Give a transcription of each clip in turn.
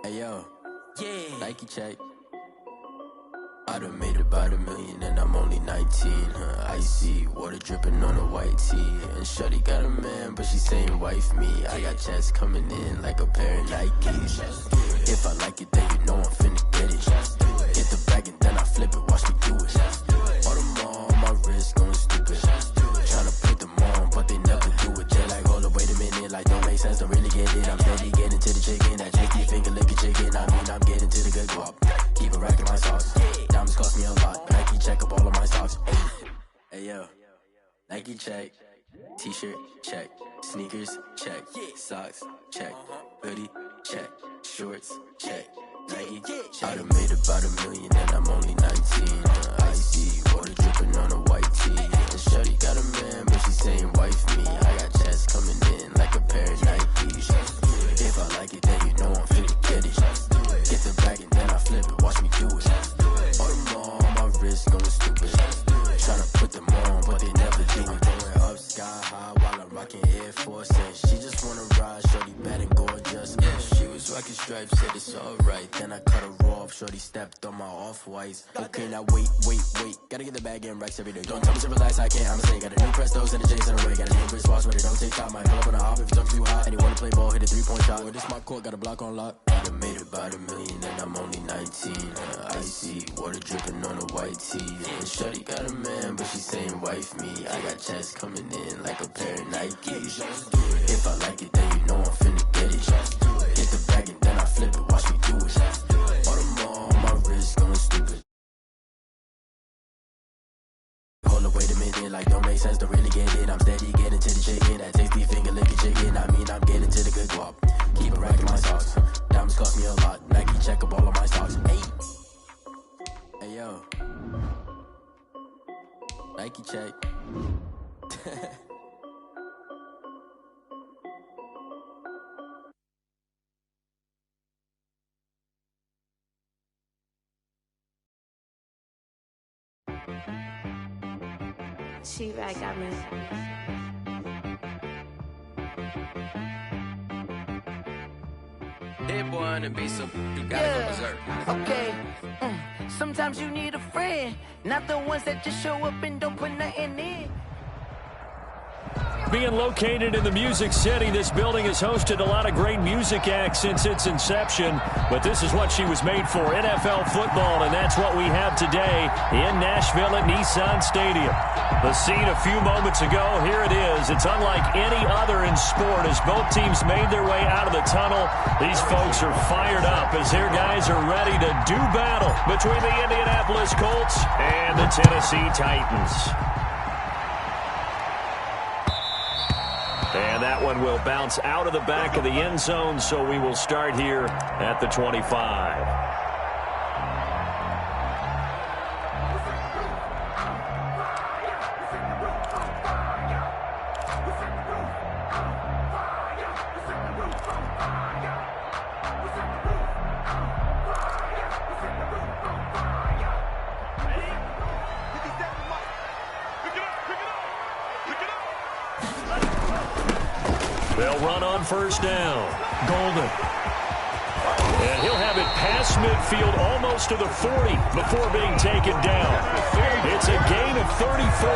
Hey yo, yeah, Nike check. I done made about $1 million and I'm only 19. Icy water dripping on a white tee. And shorty got a man, but she saying wife me. I got checks coming in like a pair of Nikes. If I like it, then you know I'm finna get it. Get the bag and then I flip it, watch me do it. All them on my wrist going stupid. Tryna put them on, but they never do it. They're like, hold up, wait a minute, like don't make sense, don't really get it. I'm steady getting to the chicken, that chicky finger licking chicken. I mean, I'm getting to the good guap. Keep a rack in my socks. Diamonds cost me a lot. Nike check up all of my socks. Hey yo, Nike check. T-shirt check. Sneakers check. Socks check. Hoodie check. Shorts check. Nike I done made about $1 million and I'm only 19. Icy water dripping on a white tee. And shorty got a man, but she saying wife me. I got checks coming in like a pair of Nikes. If I like it, then you know I'm finna get it. Get the bag and then I flip it, watch me do it. All them on my wrist going stupid. Tryna put them on, but they never do it. Going up sky high while I'm rocking Air Force. And she just wanna ride, shorty bad and gorgeous. She was rocking stripes, said it's alright. Then I cut her off, shorty stepped on my off-whites. Okay, now wait. Gotta get the bag and racks every day. Don't tell me to relax, I can't, I'ma say. Got a new Prestos and a J's in a way. Got a new Chris Boss, but it don't take time. Might pull up on the hop if it's up too hot. And you wanna play ball, hit a 3-point shot. Or this my court, got a block on lock. I done made about $1 million and I'm only 19. Icy water dripping on a white tee. And shorty got a man, but she saying wife me. I got checks coming in like a pair of Nikes. If I like it, then you know I'm finna get it. Get the bag and then I flip it, watch me do it. All them on my wrist going stupid. Hold up, wait a minute, like don't make sense, don't really get it. I'm steady getting to the chicken, that tasty finger licking chicken. I mean, I'm getting to the good guap. Keep a rack in my socks. Diamonds cost me a lot. Nike check up all of my stocks. Hey yo, Nike check. She right, got me. Dead boy on the beat, so you gotta go berserk. Okay. Sometimes you need a friend, not the ones that just show up and don't put nothing in. Being located in the Music City, this building has hosted a lot of great music acts since its inception, but this is what she was made for, NFL football, and that's what we have today in Nashville at Nissan Stadium. The scene a few moments ago, here it is. It's unlike any other in sport as both teams made their way out of the tunnel. These folks are fired up as their guys are ready to do battle between the Indianapolis Colts and the Tennessee Titans. And that one will bounce out of the back of the end zone, so we will start here at the 25. They'll run on first down. Golden. And he'll have it past midfield almost to the 40 before being taken down. It's a gain of 34.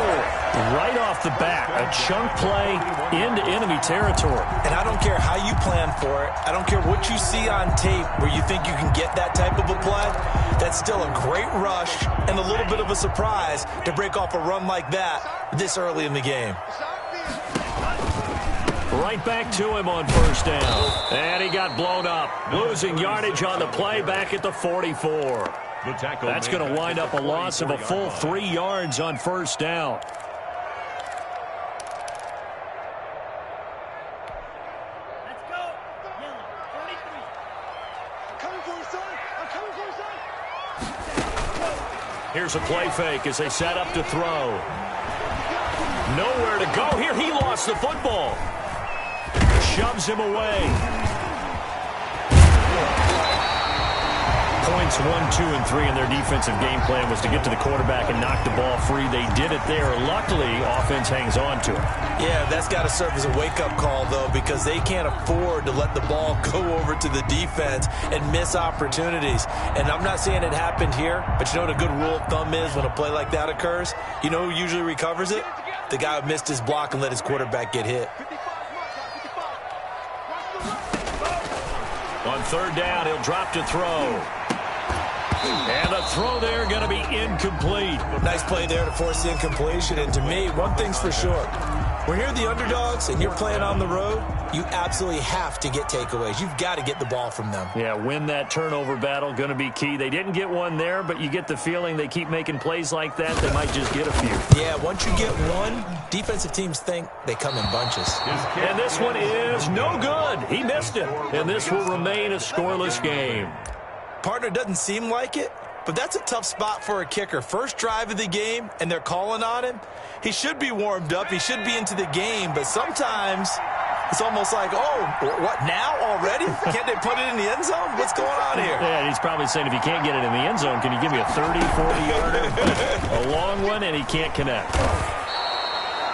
Right off the bat, a chunk play into enemy territory. And I don't care how you plan for it. I don't care what you see on tape where you think you can get that type of a play. That's still a great rush and a little bit of a surprise to break off a run like that this early in the game. Right back to him on first down. And he got blown up. Losing yardage on the play back at the 44. That's going to wind up a loss of a full 3 yards on first down. Let's go. Yellow, 43. I'm coming for you, son. I'm coming for you, son. Here's a play fake as they set up to throw. Nowhere to go here. He lost the football. Shoves him away. points 1, 2, and 3 in their defensive game plan was to get to the quarterback and knock the ball free. They did it there. Luckily, offense hangs on to it. Yeah, that's got to serve as a wake-up call, though, because they can't afford to let the ball go over to the defense and miss opportunities. And I'm not saying it happened here, but you know what a good rule of thumb is when a play like that occurs? You know who usually recovers it? The guy who missed his block and let his quarterback get hit. On third down, he'll drop to throw. And the throw there going to be incomplete. Nice play there to force the incompletion. And to me, one thing's for sure. When you're the underdogs and you're playing on the road, you absolutely have to get takeaways. You've got to get the ball from them. Yeah, win that turnover battle, going to be key. They didn't get one there, but you get the feeling they keep making plays like that, they might just get a few. Yeah, once you get one, defensive teams think they come in bunches. And this one is no good. He missed it. And this will remain a scoreless game. Partner doesn't seem like it, but that's a tough spot for a kicker. First drive of the game, and they're calling on him. He should be warmed up. He should be into the game, but sometimes it's almost like, oh, what, now already? Can't they put it in the end zone? What's going on here? Yeah, he's probably saying, if you can't get it in the end zone, can you give me a 30, 40-yarder? A long one, and he can't connect.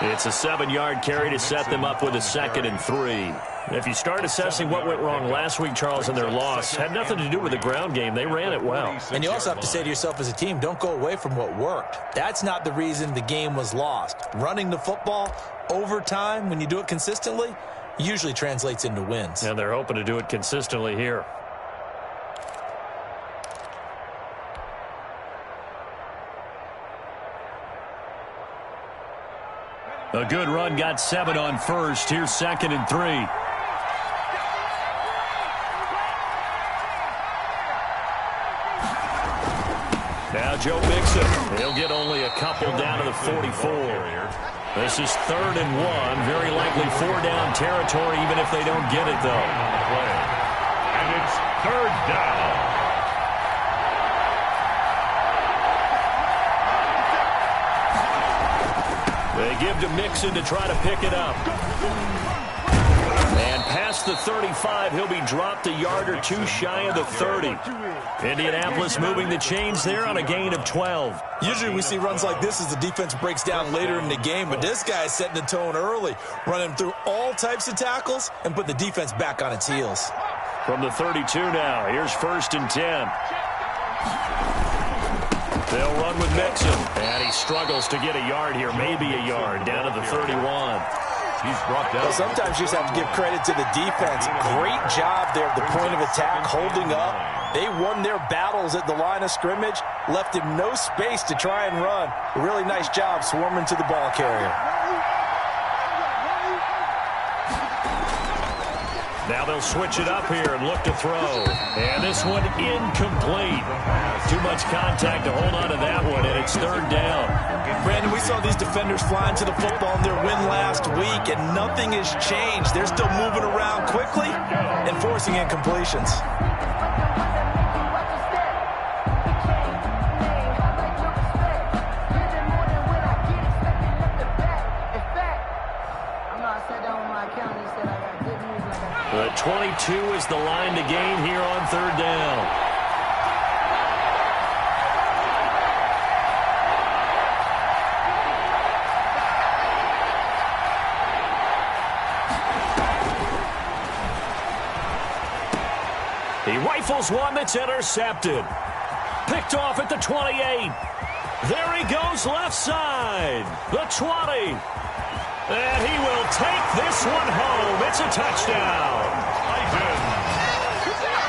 It's a 7-yard carry to set them up with a 2nd and 3. If you start assessing what went wrong last week, Charles, in their loss, had nothing to do with the ground game. They ran it well. And you also have to say to yourself as a team, don't go away from what worked. That's not the reason the game was lost. Running the football over time, when you do it consistently, usually translates into wins. And they're hoping to do it consistently here. A good run, got 7 on first. Here's 2nd and 3. Now Joe Mixon. He'll get only a couple down to the 44. This is 3rd and 1. Very likely 4-down territory, even if they don't get it, though. And it's 3rd down. They give to Mixon to try to pick it up. And past the 35, he'll be dropped a yard or two shy of the 30. Indianapolis moving the chains there on a gain of 12. Usually we see runs like this as the defense breaks down later in the game, but this guy is setting the tone early, running through all types of tackles and put the defense back on its heels. From the 32 now, here's 1st and 10. They'll run with Mixon, and he struggles to get a yard here, maybe a yard, down to the 31. He's brought down. Well, sometimes you just have to give credit to the defense. Great job there at the point of attack, holding up. They won their battles at the line of scrimmage, left him no space to try and run. A really nice job swarming to the ball carrier. Now they'll switch it up here and look to throw. And this one incomplete. Too much contact to hold on to that one, and it's 3rd down. Brandon, we saw these defenders flying to the football in their win last week, and nothing has changed. They're still moving around quickly and forcing incompletions. The 22 is the line to gain here on 3rd down. He rifles one that's intercepted. Picked off at the 28. There he goes left side. The 20. And he will take this one home. It's a touchdown.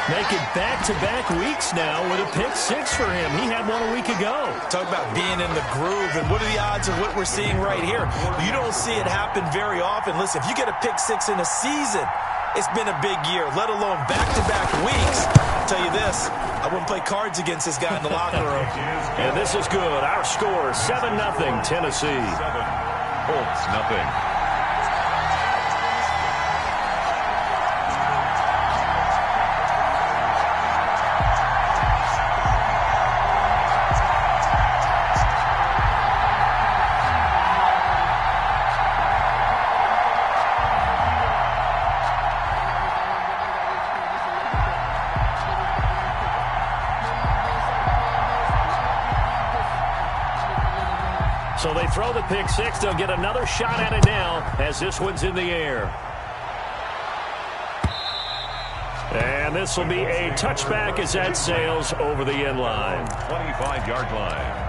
Making back-to-back weeks now with a pick 6 for him. He had one a week ago. Talk about being in the groove, and what are the odds of what we're seeing right here? You don't see it happen very often. Listen, if you get a pick 6 in a season, it's been a big year, let alone back-to-back weeks. I'll tell you this, I wouldn't play cards against this guy in the locker room. And this is good. Our score, 7-0 Tennessee. Colts, nothing. So they throw the pick six. They'll get another shot at it now as this one's in the air. And this will be a touchback as that sails over the end line. 25-yard line.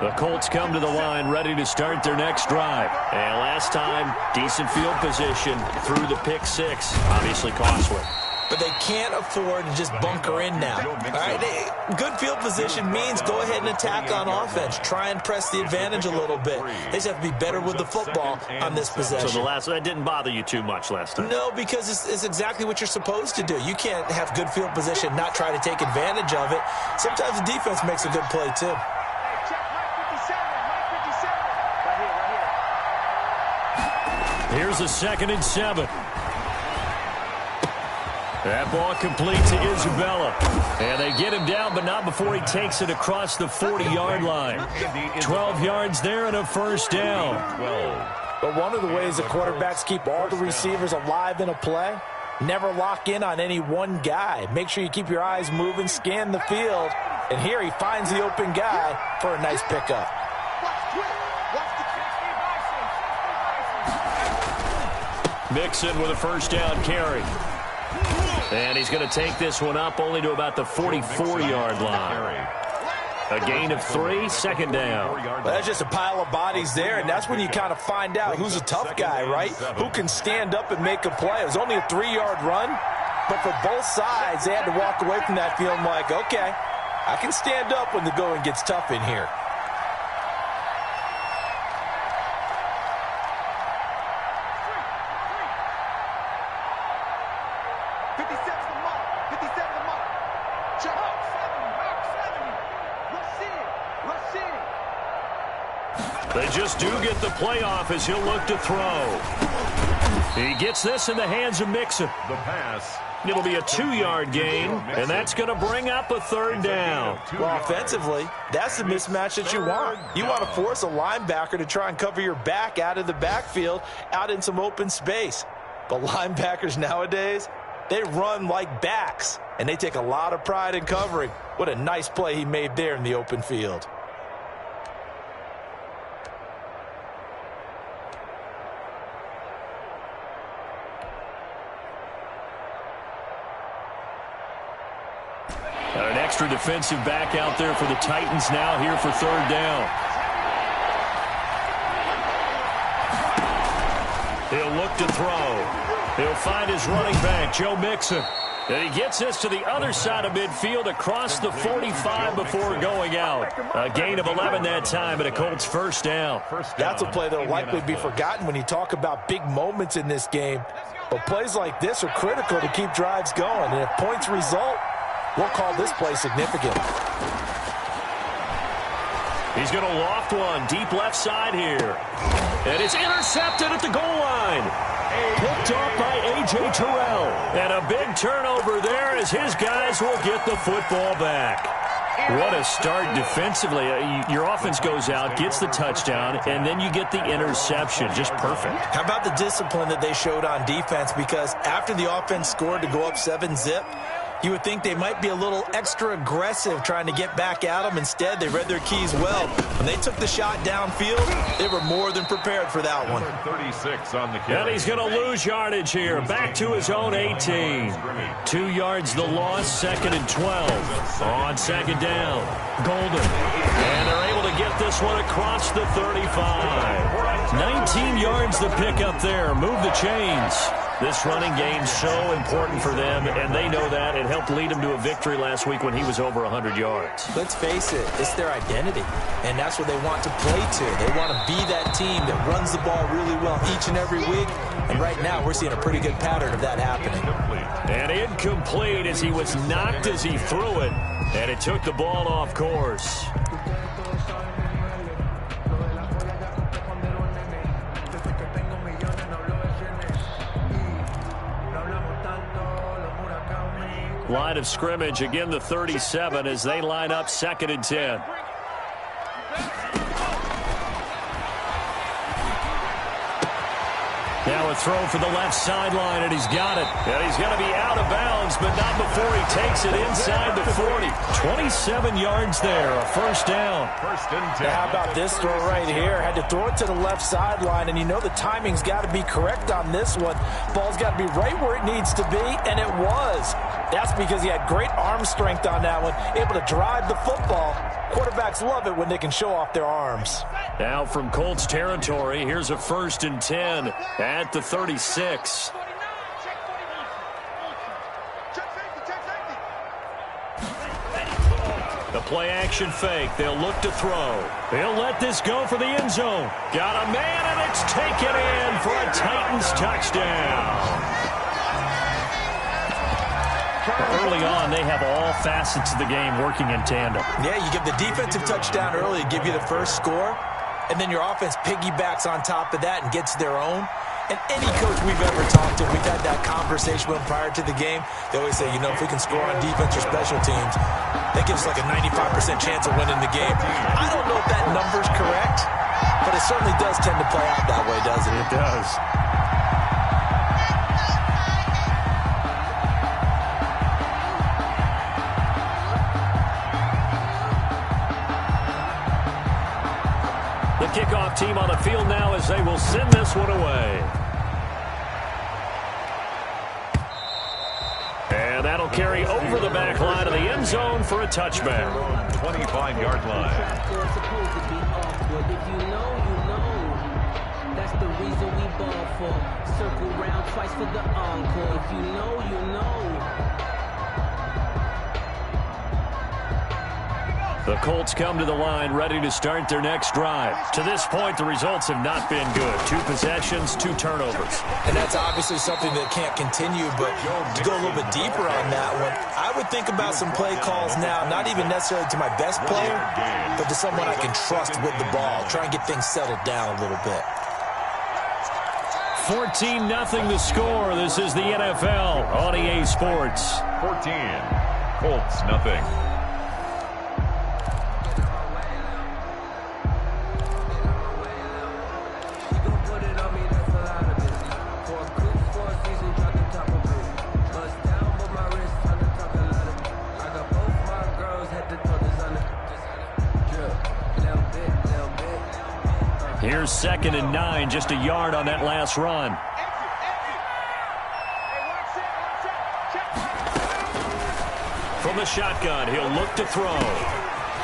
The Colts come to the line ready to start their next drive. And last time, decent field position through the pick six. Obviously costly. But they can't afford to just bunker in now. All right, good field position means go ahead and attack on offense. Try and press the advantage a little bit. They just have to be better with the football on this possession. So that didn't bother you too much last time? No, because it's exactly what you're supposed to do. You can't have good field position, not try to take advantage of it. Sometimes the defense makes a good play, too. Here's a 2nd and 7. That ball complete to Isabella. And they get him down, but not before he takes it across the 40-yard line. 12 yards there and a first down. But one of the ways the quarterbacks keep all the receivers alive in a play, never lock in on any one guy. Make sure you keep your eyes moving, scan the field. And here he finds the open guy for a nice pickup. Mixon with a first down carry. And he's going to take this one up only to about the 44-yard line. A gain of 3, 2nd down. Well, that's just a pile of bodies there, and that's when you kind of find out who's a tough guy, right? Who can stand up and make a play. It was only a 3-yard run, but for both sides, they had to walk away from that feeling like, okay, I can stand up when the going gets tough in here. They just do get the playoff as he'll look to throw. He gets this in the hands of Mixon. The pass. It'll be a 2-yard gain, and that's going to bring up a 3rd down. Well, offensively, that's the mismatch that you want. You want to force a linebacker to try and cover your back out of the backfield, out in some open space. But linebackers nowadays, they run like backs, and they take a lot of pride in covering. What a nice play he made there in the open field. Got an extra defensive back out there for the Titans now here for 3rd down. He'll look to throw. He'll find his running back, Joe Mixon. And he gets this to the other side of midfield across the 45 before going out. A gain of 11 that time and a Colts first down. That's a play that will likely be forgotten when you talk about big moments in this game. But plays like this are critical to keep drives going. And if points result, we'll call this play significant. He's going to loft one deep left side here. And it's intercepted at the goal line. Picked off by A.J. Terrell. And a big turnover there as his guys will get the football back. What a start defensively. Your offense goes out, gets the touchdown, and then you get the interception. Just perfect. How about the discipline that they showed on defense? Because after the offense scored to go up 7-zip, you would think they might be a little extra aggressive trying to get back at them. Instead, they read their keys well. When they took the shot downfield, they were more than prepared for that one. 36 on the carry. And he's going to lose yardage here. Back to his own 18. 2 yards the loss, 2nd and 12. On 2nd down, Golden. And they're able to get this one across the 35. 19 yards the pickup there. Move the chains. This running game's so important for them, and they know that. It helped lead them to a victory last week when he was over 100 yards. Let's face it, it's their identity, and that's what they want to play to. They want to be that team that runs the ball really well each and every week, and right now we're seeing a pretty good pattern of that happening. And incomplete as he was knocked as he threw it, and it took the ball off course. Line of scrimmage, again the 37 as they line up 2nd and 10. Now a throw for the left sideline, and he's got it. And he's going to be out of bounds, but not before he takes it inside the 40. 27 yards there, a first down. First and 10. How about this throw right here? Had to throw it to the left sideline, and you know the timing's got to be correct on this one. Ball's got to be right where it needs to be, and it was. That's because he had great arm strength on that one, able to drive the football. Quarterbacks love it when they can show off their arms. Now from Colts territory, here's a first and 10 at the 36. The play action fake. They'll look to throw. They'll let this go for the end zone. Got a man, and it's taken in for a Titans touchdown. Early on, they have all facets of the game working in tandem. Yeah, you give the defensive touchdown early to give you the first score, and then your offense piggybacks on top of that and gets their own. And any coach we've ever talked to, we've had that conversation with them prior to the game. They always say, you know, if we can score on defense or special teams, that gives us like a 95% chance of winning the game. I don't know if that number's correct, but it certainly does tend to play out that way, doesn't it? It does. Kickoff team on the field now as they will send this one away. And that'll carry over the back line of the end zone for a touchback. 25-yard line. If you know, you know. That's the reason we ball for. Circle round twice for the encore. If you know, you know. The Colts come to the line ready to start their next drive. To this point, the results have not been good. 2 possessions, 2 turnovers. And that's obviously something that can't continue, but to go a little bit deeper on that one, I would think about some play calls now, not even necessarily to my best player, but to someone I can trust with the ball. Try and get things settled down a little bit. 14-0 the score. This is the NFL on EA Sports. 14, Colts, nothing. Here's 2nd and 9, just a yard on that last run. From the shotgun, he'll look to throw.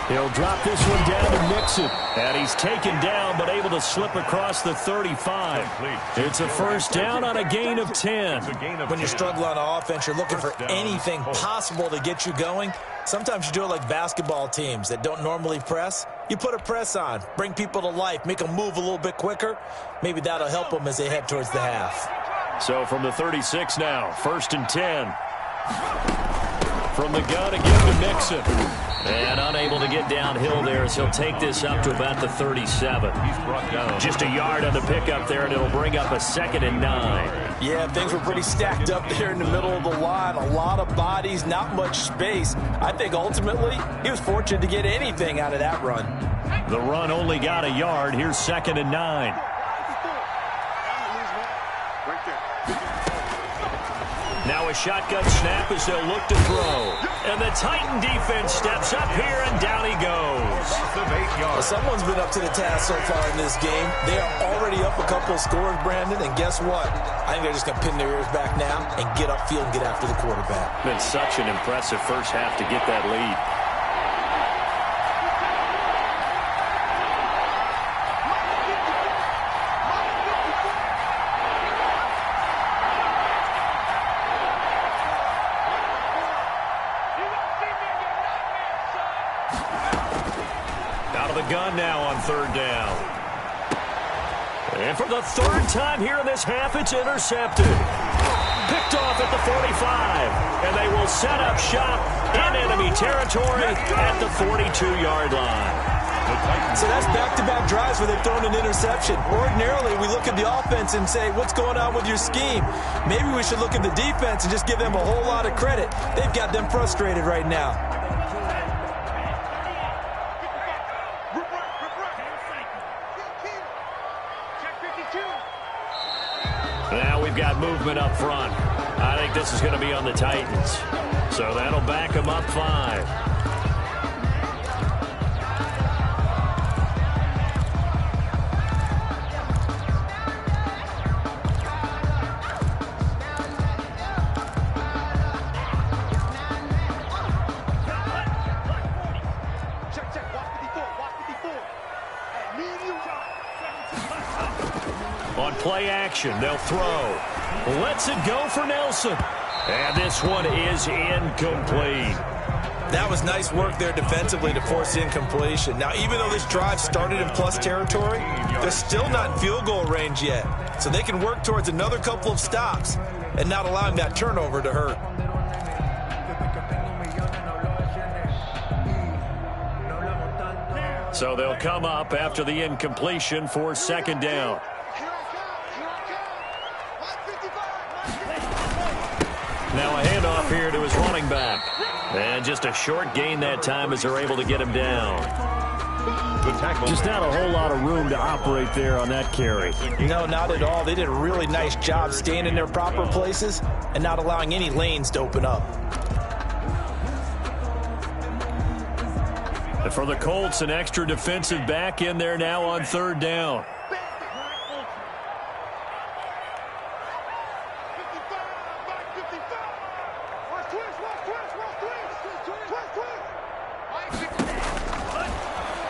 He'll drop this one down to Mixon. And he's taken down, but able to slip across the 35. It's a first down on a gain of 10. When you're struggling on offense, you're looking for anything possible to get you going. Sometimes you do it like basketball teams that don't normally press. You put a press on, bring people to life, make them move a little bit quicker. Maybe that'll help them as they head towards the half. So from the 36 now, 1st and 10. From the gun again to Mixon. And unable to get downhill there as he'll take this up to about the 37. He's brought down. Just a yard on the pickup there, and it'll bring up a 2nd and 9. Yeah, things were pretty stacked up there in the middle of the line. A lot of bodies, not much space. I think ultimately he was fortunate to get anything out of that run. The run only got a yard. Here's 2nd and 9. Now a shotgun snap as they'll look to throw. And the Titan defense steps up here, and down he goes. Well, someone's been up to the task so far in this game. They are already up a couple of scores, Brandon, and guess what? I think they're just going to pin their ears back now and get upfield and get after the quarterback. Been such an impressive first half to get that lead. Gun now on 3rd down. And for the 3rd time here in this half, it's intercepted. Picked off at the 45. And they will set up shop in enemy territory at the 42-yard line. So that's back-to-back drives where they've thrown an interception. Ordinarily, we look at the offense and say, what's going on with your scheme? Maybe we should look at the defense and just give them a whole lot of credit. They've got them frustrated right now. got movement up front. I think this is going to be on the Titans. So that'll back them up 5. On play action, they'll throw. Lets it go for Nelson. And this one is incomplete. That was nice work there defensively to force incompletion. Now, even though this drive started in plus territory, they're still not in field goal range yet. So they can work towards another couple of stops and not allowing that turnover to hurt. So they'll come up after the incompletion for second down. Now a handoff here to his running back. And just a short gain that time as they're able to get him down. Just not a whole lot of room to operate there on that carry. No, not at all. They did a really nice job staying in their proper places and not allowing any lanes to open up. And for the Colts, an extra defensive back in there now on third down.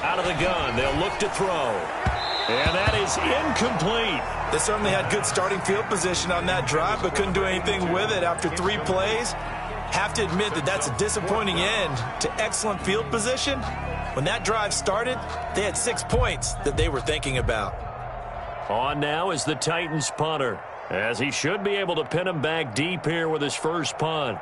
Out of the gun, they'll look to throw. And that is incomplete. They certainly had good starting field position on that drive, but couldn't do anything with it after 3 plays. Have to admit that that's a disappointing end to excellent field position. When that drive started, they had 6 points that they were thinking about. On now is the Titans punter, as he should be able to pin him back deep here with his first punt.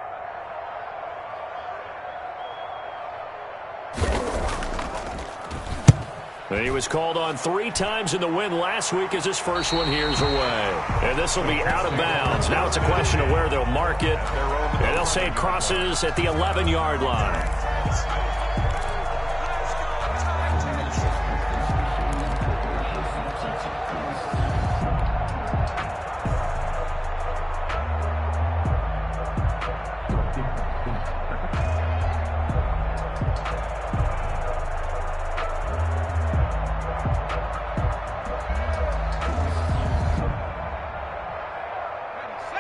He was called on 3 times in the win last week as his first one here's away. And this will be out of bounds. Now it's a question of where they'll mark it. And they'll say it crosses at the 11-yard line.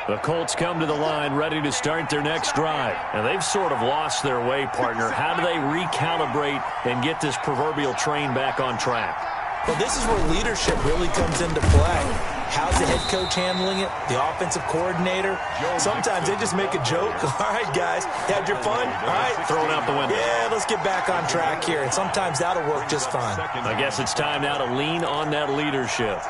The Colts come to the line ready to start their next drive. And they've sort of lost their way, partner. How do they recalibrate and get this proverbial train back on track? Well, this is where leadership really comes into play. How's the head coach handling it? The offensive coordinator? Sometimes they just make a joke. All right, guys, had your fun? All right. Throw it out the window. Yeah, let's get back on track here. And sometimes that'll work just fine. I guess it's time now to lean on that leadership.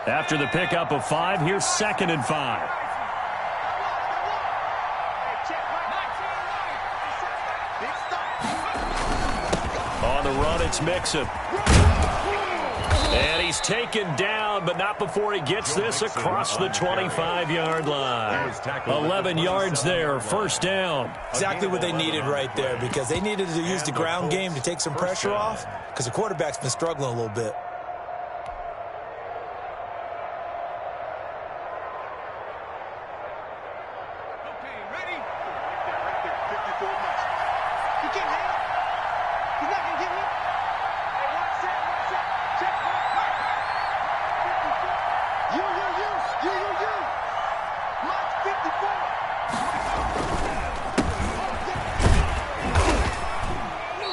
After the pickup of 5, here's 2nd and 5. On the run, it's Mixon. And he's taken down, but not before he gets this across the 25-yard line. 11 yards there, first down. Exactly what they needed right there, because they needed to use the ground game to take some pressure off, because the quarterback's been struggling a little bit.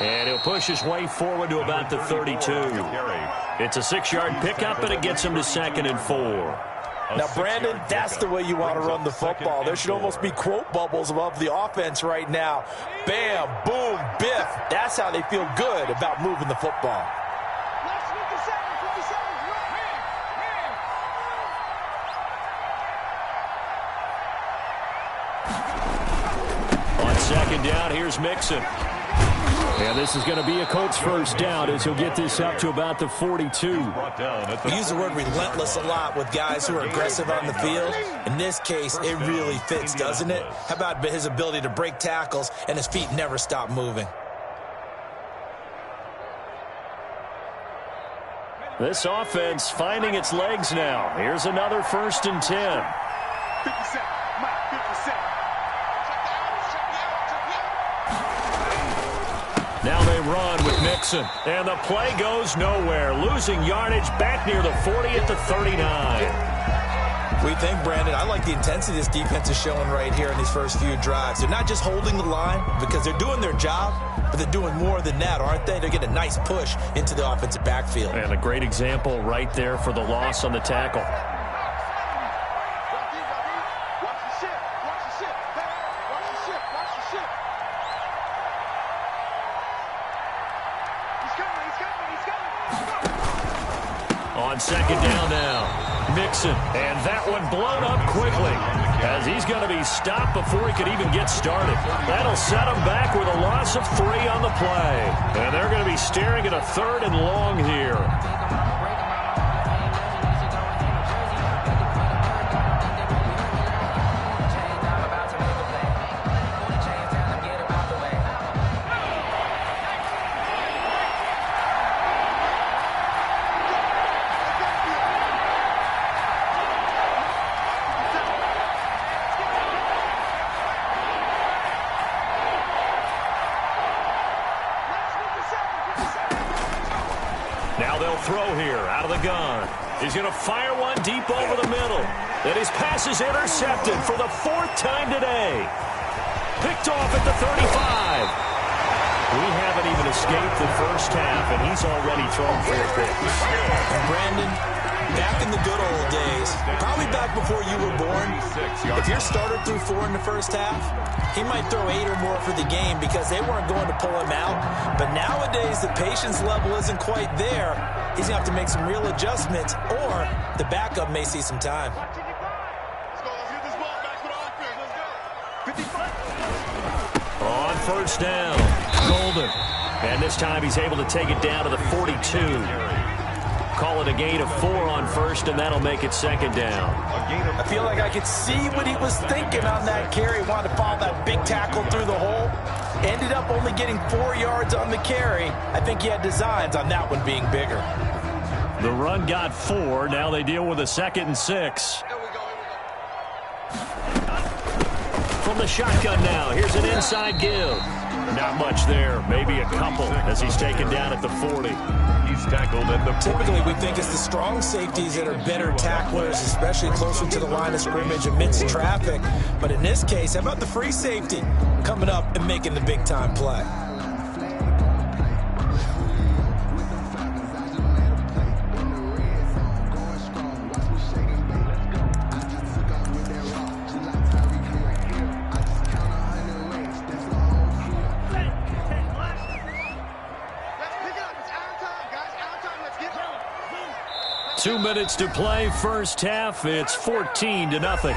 And he'll push his way forward to about the 32. It's a 6-yard pickup, and it gets him to 2nd and 4. Now, Brandon, that's the way you want to run the football. There should almost be quote bubbles above the offense right now. Bam, boom, biff. That's how they feel good about moving the football. On 2nd down, here's Mixon. And this is going to be a Colts first down as he'll get this up to about the 42. We use the word relentless a lot with guys who are aggressive on the field. In this case, it really fits, doesn't it? How about his ability to break tackles and his feet never stop moving? This offense finding its legs now. Here's another 1st and 10. 57. Mike, 57. Now they run with Nixon. And the play goes nowhere. Losing yardage back near the 40 at the 39. We think, Brandon, I like the intensity this defense is showing right here in these first few drives. They're not just holding the line because they're doing their job, but they're doing more than that, aren't they? They're getting a nice push into the offensive backfield. And a great example right there for the loss on the tackle. On 2nd down now, Nixon, and that one blown up quickly as he's going to be stopped before he could even get started. That'll set him back with a loss of 3 on the play. And they're going to be staring at a 3rd and long here. Now they'll throw here out of the gun. He's going to fire one deep over the middle. And his pass is intercepted for the 4th time today. Picked off at the 35. We haven't even escaped the first half, and he's already thrown 4 picks. Brandon, back in the good old days, probably back before you were born, if your starter threw 4 in the first half, he might throw 8 or more for the game because they weren't going to pull him out. But nowadays, the patience level isn't quite there. He's going to have to make some real adjustments, or the backup may see some time. Let's go. Let's get this ball back to the offense. Let's go. 55. On 1st down, Golden. And this time he's able to take it down to the 42. Call it a gain of 4 on 1st, and that'll make it 2nd down. I feel like I could see what he was thinking on that carry. He wanted to follow that big tackle through the hole. Ended up only getting 4 yards on the carry. I think he had designs on that one being bigger. The run got 4. Now they deal with a 2nd and 6. From the shotgun now, here's an inside give. Not much there, maybe a couple as he's taken down at the 40. He's tackled at the 40. Typically, we think it's the strong safeties that are better tacklers, especially closer to the line of scrimmage amidst traffic. But in this case, how about the free safety coming up and making the big-time play? Let's pick it up. It's our time, guys. Our time. Let's get it. 2 minutes to play, first half. It's 14-0. Let's do this.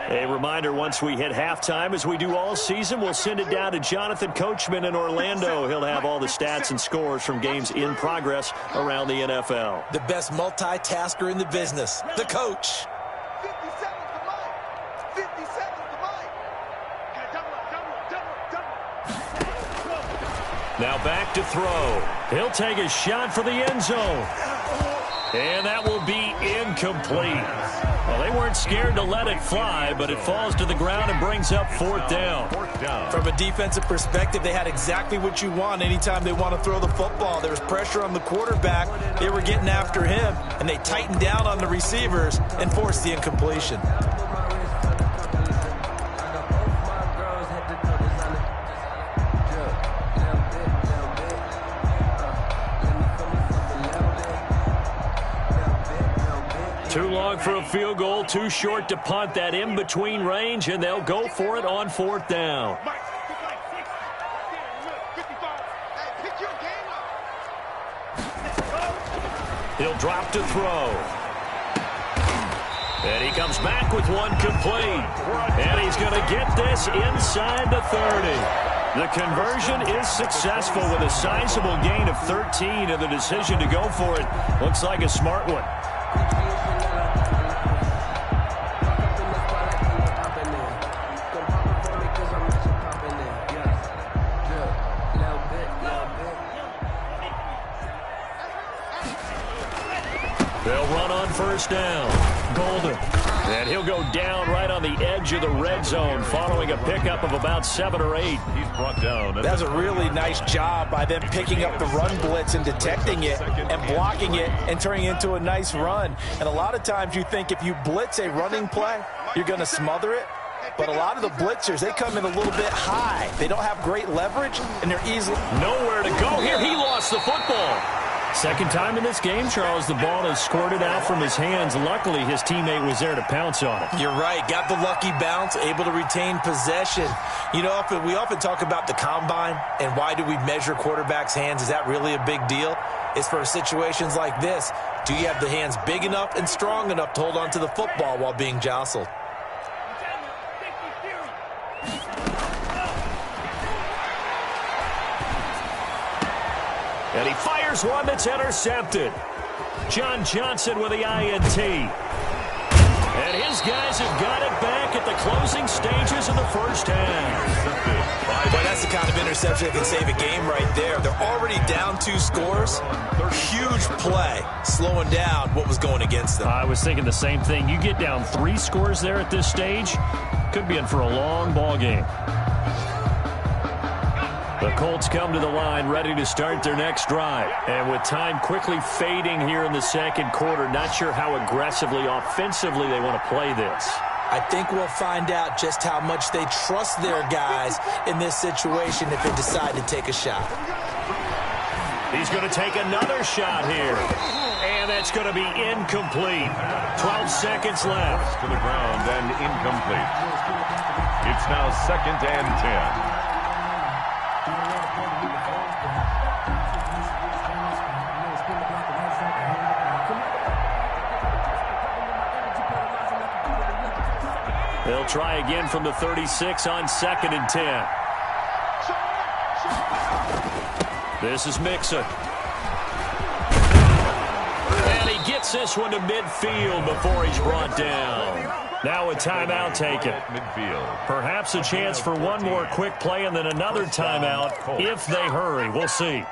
A reminder, once we hit halftime, as we do all season, we'll send it down to Jonathan Coachman in Orlando. He'll have all the stats and scores from games in progress around the NFL. The best multitasker in the business, the coach. 50 seconds to Mike. 50 seconds to Mike. Okay, double. Now back to throw. He'll take a shot for the end zone. And that will be incomplete. Well, they weren't scared to let it fly, but it falls to the ground and brings up 4th down. From a defensive perspective, they had exactly what you want anytime they want to throw the football. There was pressure on the quarterback. They were getting after him, and they tightened down on the receivers and forced the incompletion. Too long for a field goal, too short to punt. That in-between range, and they'll go for it on 4th down. He'll drop to throw. And he comes back with one complete. And he's going to get this inside the 30. The conversion is successful with a sizable gain of 13, and the decision to go for it looks like a smart one. They'll run on first down. Golden. And he'll go down right on the edge of the red zone following a pickup of about 7 or 8. He's brought down. That's a really nice job by them picking up the run blitz and detecting it and blocking it and turning it into a nice run. And a lot of times you think if you blitz a running play, you're going to smother it. But a lot of the blitzers, they come in a little bit high. They don't have great leverage, and they're easily... Nowhere to go here. He lost the football. Second time in this game, Charles, the ball has squirted out from his hands. Luckily, his teammate was there to pounce on it. You're right. Got the lucky bounce, able to retain possession. You know, we often talk about the combine and why do we measure quarterbacks' hands. Is that really a big deal? It's for situations like this. Do you have the hands big enough and strong enough to hold on to the football while being jostled? And he fires one that's intercepted. John Johnson with the INT. And his guys have got it back at the closing stages of the first half. Boy, that's the kind of interception that can save a game right there. They're already down 2 scores. Huge play, slowing down what was going against them. I was thinking the same thing. You get down 3 scores there at this stage, could be in for a long ball game. The Colts come to the line ready to start their next drive. And with time quickly fading here in the second quarter, not sure how aggressively, offensively they want to play this. I think we'll find out just how much they trust their guys in this situation if they decide to take a shot. He's going to take another shot here. And that's going to be incomplete. 12 seconds left. To the ground and incomplete. It's now 2nd and 10. They'll try again from the 36 on 2nd and 10. This is Mixon. And he gets this one to midfield before he's brought down. Now a timeout taken. Midfield. Perhaps a chance for one more quick play and then another timeout if they hurry. We'll see.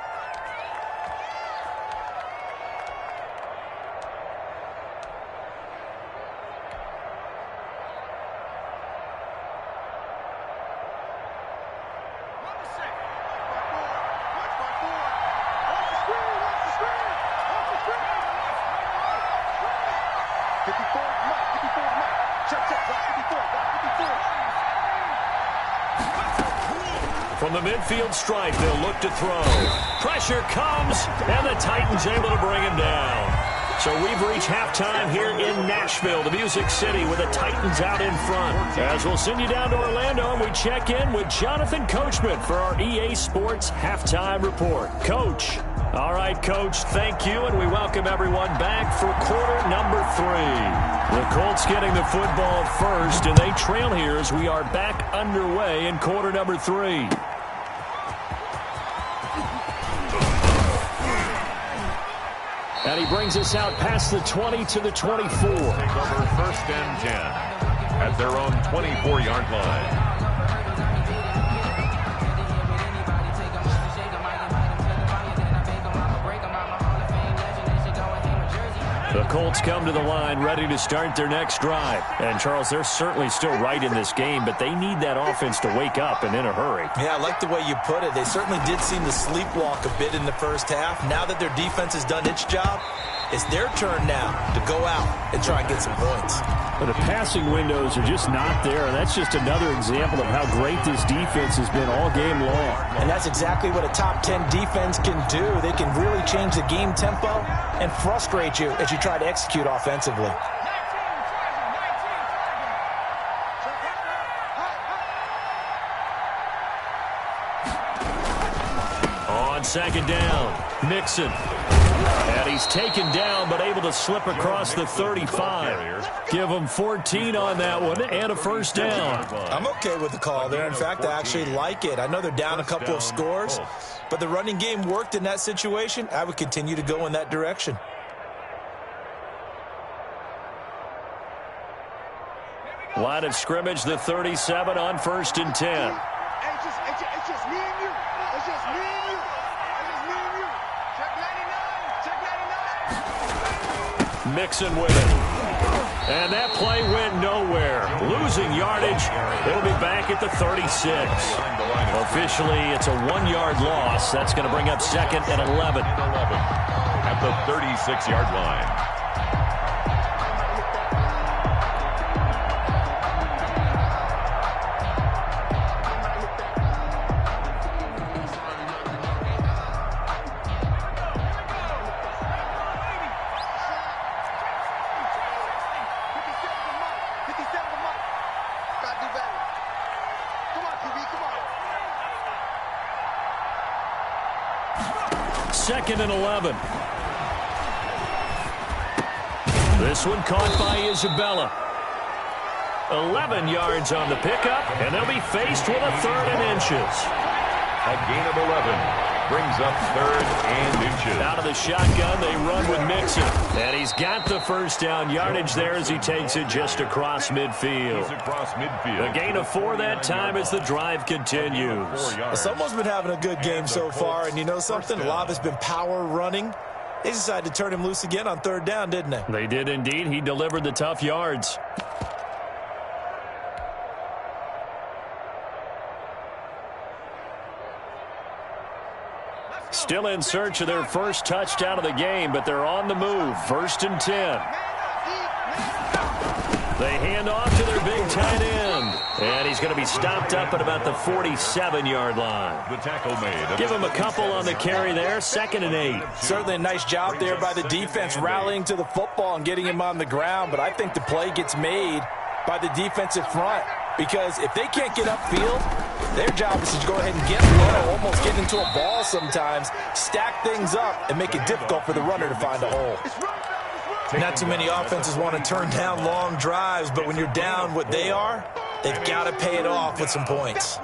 From the midfield stripe, they'll look to throw. Pressure comes, and the Titans able to bring him down. So we've reached halftime here in Nashville, the Music City, with the Titans out in front. As we'll send you down to Orlando, and we check in with Jonathan Coachman for our EA Sports Halftime Report. Coach. All right, Coach, thank you, and we welcome everyone back for quarter number 3. The Colts getting the football first, and they trail here as we are back underway in quarter number 3. And he brings us out past the 20 to the 24. Take over 1st and 10 at their own 24-yard line. The Colts come to the line ready to start their next drive. And, Charles, they're certainly still right in this game, but they need that offense to wake up and in a hurry. Yeah, I like the way you put it. They certainly did seem to sleepwalk a bit in the first half. Now that their defense has done its job, it's their turn now to go out and try and get some points. But the passing windows are just not there, and that's just another example of how great this defense has been all game long. And that's exactly what a top 10 defense can do. They can really change the game tempo and frustrate you as you try to execute offensively. On 2nd down, Mixon. And he's taken down, but able to slip across the 35. Give him 14 on that one and a first down. I'm okay with the call there. In fact, I actually like it. I know they're down a couple of scores, but the running game worked in that situation. I would continue to go in that direction. Line of scrimmage, the 37 on 1st and 10. It's just me and you. It's just me and you. It's just me and you. Check 99. Check 99. Mixon with it. And that play went nowhere. Losing yardage. It'll be back at the 36. Officially, it's a 1-yard loss. That's going to bring up 2nd and 11. At the 36-yard line. Second and 11. This one caught by Isabella. 11 yards on the pickup, and they'll be faced with a 3rd and inches. A gain of 11 brings up 3rd and inches. Out of the shotgun, they run with Mixon. And he's got the first down yardage there as he takes it just across midfield. He's across midfield. A gain of 4 that time as the drive continues. Someone's been having a good game so far, and you know something? A lot of it's been power running. They decided to turn him loose again on 3rd down, didn't they? They did indeed. He delivered the tough yards. Still in search of their first touchdown of the game, but they're on the move. 1st and 10. They hand off to their big tight end. And he's going to be stopped up at about the 47-yard line. The tackle made. Give him a couple on the carry there. 2nd and 8. Certainly a nice job there by the defense rallying to the football and getting him on the ground, but I think the play gets made by the defensive front, because if they can't get upfield, their job is to go ahead and get low, almost get into a ball sometimes, stack things up, and make it difficult for the runner to find a hole. Not too many offenses want to turn down long drives, but when you're down what they are, they've got to pay it off with some points.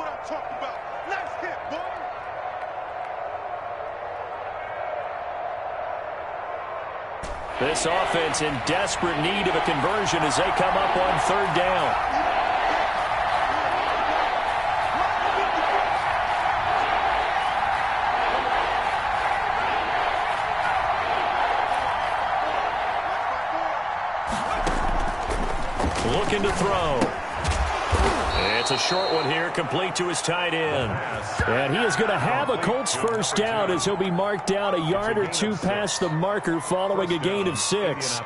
This offense in desperate need of a conversion as they come up on 3rd down. Looking to throw. It's a short one here, complete to his tight end. And he is going to have a Colts first down as he'll be marked down a yard or 2 past the marker following a gain of 6.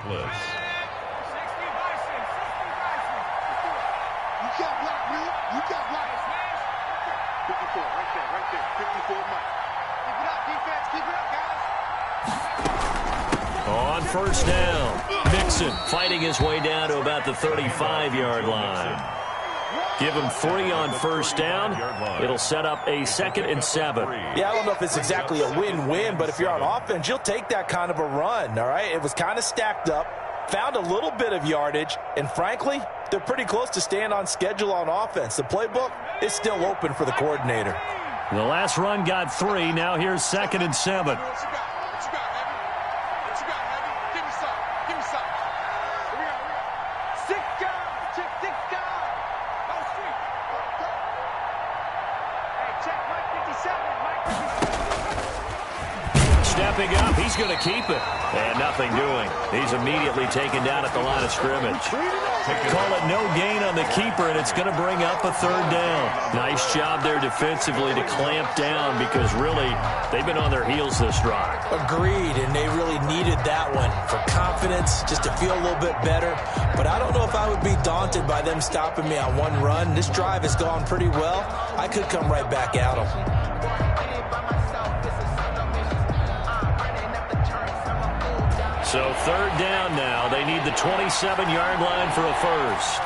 On 1st down, Mixon fighting his way down to about the 35-yard line. Give him 3 on 1st down. It'll set up a 2nd and 7. Yeah, I don't know if it's exactly a win-win, but if you're on offense, you'll take that kind of a run, all right? It was kind of stacked up, found a little bit of yardage, and frankly, they're pretty close to staying on schedule on offense. The playbook is still open for the coordinator. The last run got 3. Now here's 2nd and 7. Stepping up, he's going to keep it. And nothing doing. He's immediately taken down at the line of scrimmage. Call it no gain on the keeper, and it's going to bring up a 3rd down. Nice job there defensively to clamp down, because really, they've been on their heels this drive. Agreed, and they really needed that one for confidence, just to feel a little bit better. But I don't know if I would be daunted by them stopping me on one run. This drive has gone pretty well. I could come right back at them. So 3rd down now. They need the 27-yard line for a first.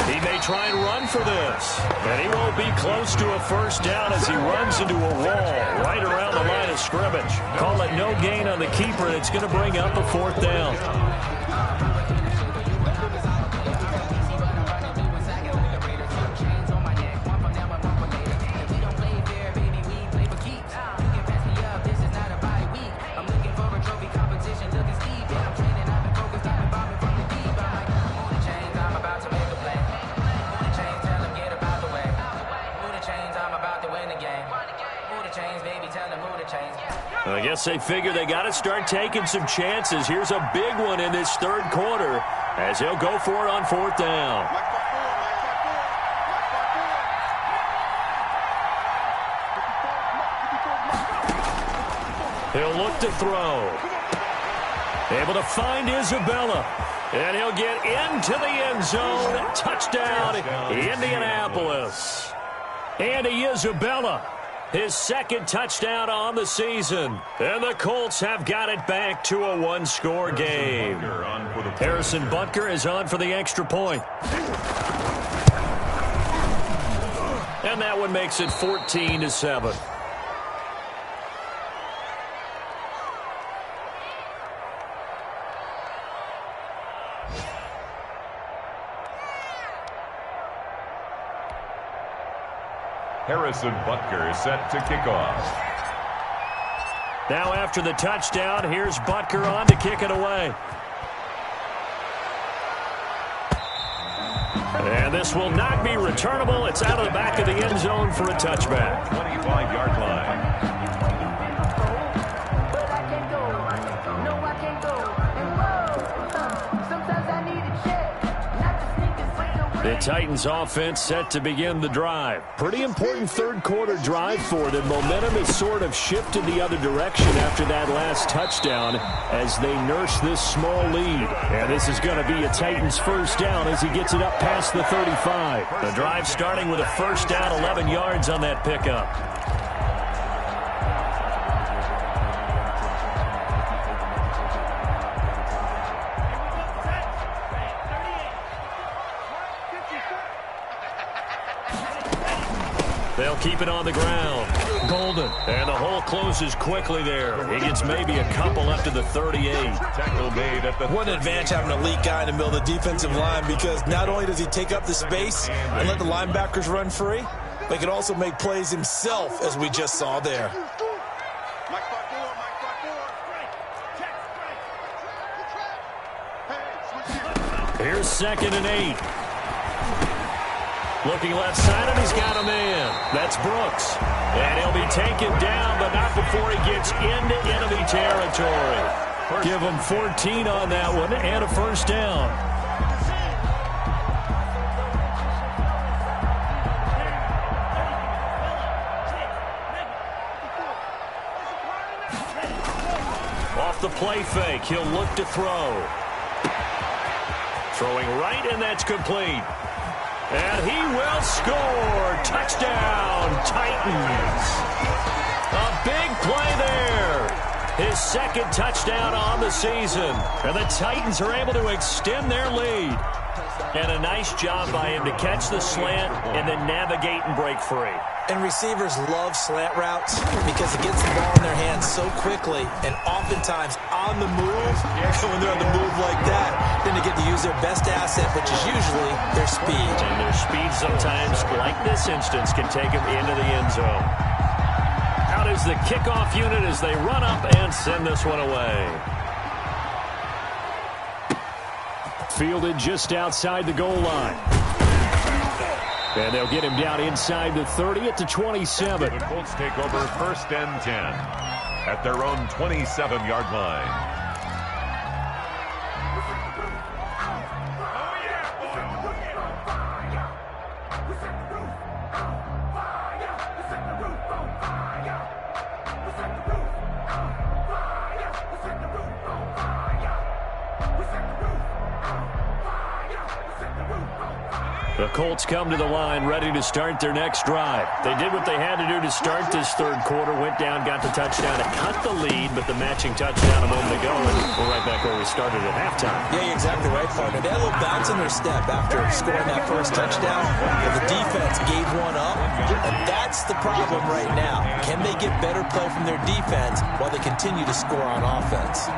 He may try and run for this. And he won't be close to a first down as he runs into a wall right around the line of scrimmage. Call it no gain on the keeper, and it's going to bring up a fourth down. I guess they figure they got to start taking some chances. Here's a big one in this third quarter as he'll go for it on fourth down. He'll look to throw. Able to find Isabella. And he'll get into the end zone. Touchdown, Indianapolis. Andy Isabella. His second touchdown on the season. And the Colts have got it back to a one-score game. Harrison Butker is on for the extra point. And that one makes it 14-7. Harrison Butker is set to kick off. Now after the touchdown, here's Butker on to kick it away. And this will not be returnable. It's out of the back of the end zone for a touchback. 25-yard line. The Titans offense set to begin the drive. Pretty important third quarter drive for them. Momentum has sort of shifted the other direction after that last touchdown as they nurse this small lead. And this is going to be a Titans first down as he gets it up past the 35. The drive starting with a first down, 11 yards on that pickup. They'll keep it on the ground. Golden. And the hole closes quickly there. He gets maybe a couple up to the 38. Tackle made at the What an advantage having an elite guy in the middle of the defensive line, because not only does he take up the space and let the linebackers run free, but he can also make plays himself, as we just saw there. Here's 2nd and 8. Looking left side, and he's got a man. That's Brooks. And he'll be taken down, but not before he gets into enemy territory. Give him 14 on that one and a first down. Off the play fake, he'll look to throw. Throwing right, and that's complete. And he will score. Touchdown, Titans. A big play there. His second touchdown on the season. And the Titans are able to extend their lead. And a nice job by him to catch the slant and then navigate and break free. And receivers love slant routes because it gets the ball in their hands so quickly and oftentimes on the move. When they're on the move like that, then they get to use their best asset, which is usually their speed. And their speed sometimes, like this instance, can take them into the end zone. Out is the kickoff unit as they run up and send this one away. Fielded just outside the goal line. And they'll get him down inside the 30 at the 27. The Colts take over 1st and 10 at their own 27-yard line. The Colts come to the line ready to start their next drive. They did what they had to do to start this third quarter, went down, got the touchdown, and cut the lead, but the matching touchdown a moment ago, and we're right back where we started at halftime. Yeah, you're exactly right, partner. They had a little bounce in their step after scoring that first touchdown, but the defense gave one up, and that's the problem right now. Can they get better play from their defense while they continue to score on offense?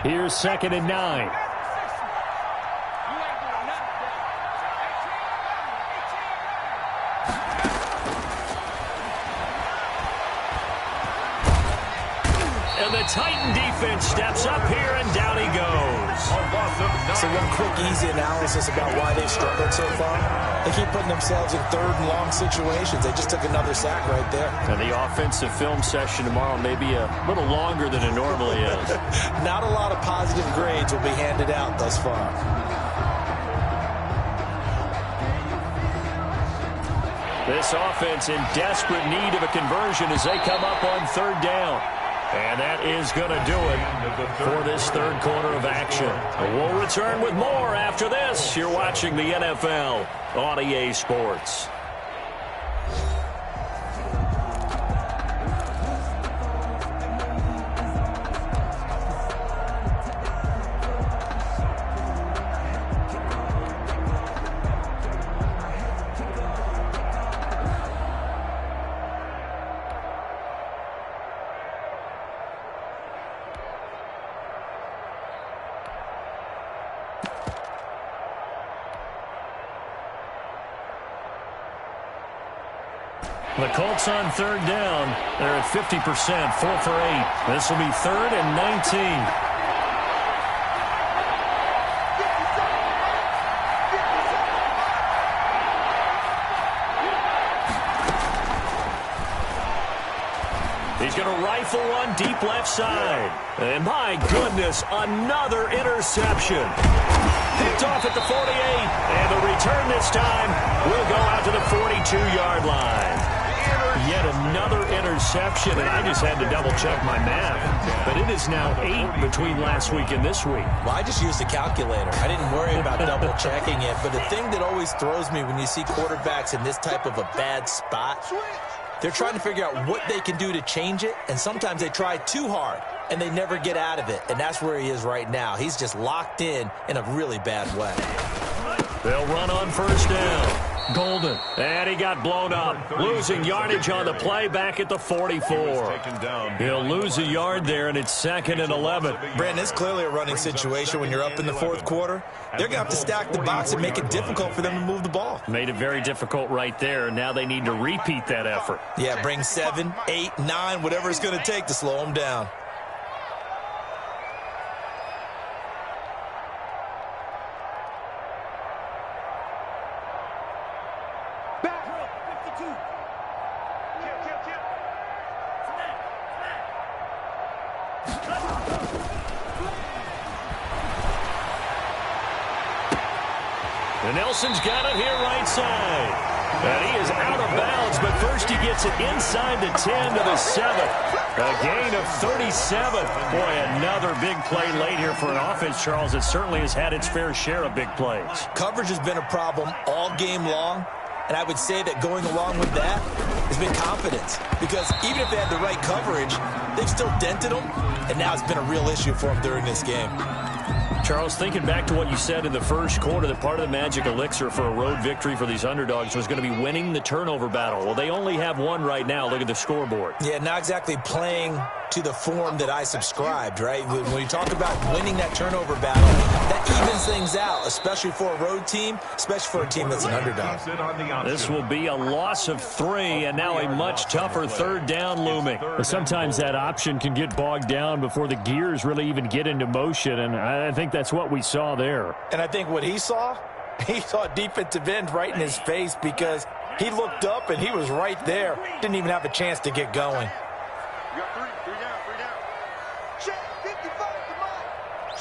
Here's 2nd and 9. And the Titan defense steps up here, and down he goes. So one quick, easy analysis about why they've struggled so far. They keep putting themselves in third and long situations. They just took another sack right there. And the offensive film session tomorrow may be a little longer than it normally is. Not a lot of positive grades will be handed out thus far. This offense in desperate need of a conversion as they come up on 3rd down. And that is going to do it for this third quarter of action. We'll return with more after this. You're watching the NFL on EA Sports. The Colts on 3rd down. They're at 50%, 4 for 8. This will be 3rd and 19. He's going to rifle one deep left side. And my goodness, another interception. Picked off at the 48. And the return this time will go out to the 42-yard line. Yet another interception, and I just had to double-check my math. But it is now 8 between last week and this week. Well, I just used a calculator. I didn't worry about double-checking it. But the thing that always throws me when you see quarterbacks in this type of a bad spot, they're trying to figure out what they can do to change it, and sometimes they try too hard, and they never get out of it. And that's where he is right now. He's just locked in a really bad way. They'll run on 1st down. Golden. And he got blown up. Losing yardage on the play back at the 44. He'll lose a yard there, and it's 2nd and 11. Brandon, it's clearly a running situation when you're up in the 4th quarter. They're going to have to stack the box and make it difficult for them to move the ball. Made it very difficult right there. Now they need to repeat that effort. Yeah, bring 7, 8, 9, whatever it's going to take to slow them down. And Nelson's got it here right side. And he is out of bounds, but first he gets it inside the 10 to the 7. A gain of 37. Boy, another big play late here for an offense, Charles, that certainly has had its fair share of big plays. Coverage has been a problem all game long, and I would say that going along with that has been confidence. Because even if they had the right coverage, they've still dented them, and now it's been a real issue for them during this game. Charles, thinking back to what you said in the first quarter, that part of the magic elixir for a road victory for these underdogs was going to be winning the turnover battle. Well, they only have one right now. Look at the scoreboard. Yeah, not exactly playing to the form that I subscribed, right? When you talk about winning that turnover battle, that evens things out, especially for a road team, especially for a team that's an underdog. This will be a loss of 3, and now a much tougher 3rd down looming. Sometimes that option can get bogged down before the gears really even get into motion, and I think that's what we saw there. And I think what he saw defensive end right in his face, because He looked up, and he was right there. Didn't even have a chance to get going. You got three down. Check 55 to Mike.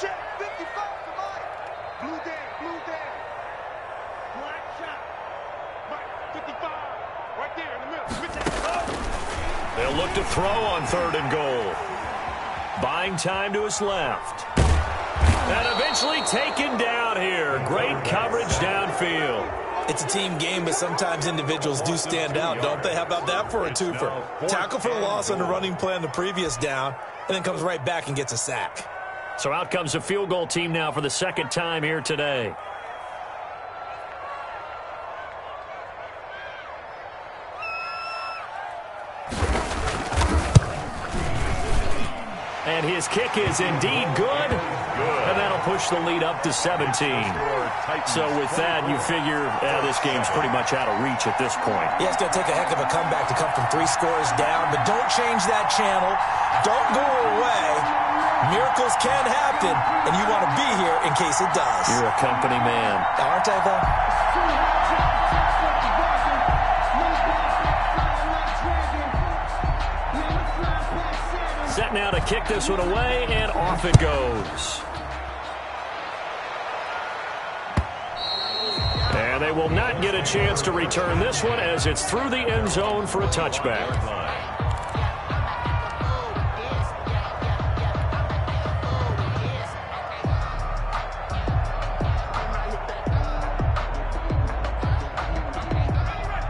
Check 55 to Mike. Blue down. Black shot. Mike, 55. Right there in the middle. They'll look to throw on 3rd and goal. Buying time to his left. And eventually taken down here. Great coverage downfield. It's a team game, but sometimes individuals do stand out, don't they? How about that for a twofer? Tackle for loss on the running play on the previous down, and then comes right back and gets a sack. So out comes a field goal team now for the 2nd time here today. And his kick is indeed good. And that'll push the lead up to 17. So with that, you figure this game's pretty much out of reach at this point. Yeah, it's going to take a heck of a comeback to come from 3 scores down, but don't change that channel. Don't go away. Miracles can happen, and you want to be here in case it does. You're a company man. Aren't I, though? Set now to kick this one away, and off it goes. And they will not get a chance to return this one as it's through the end zone for a touchback.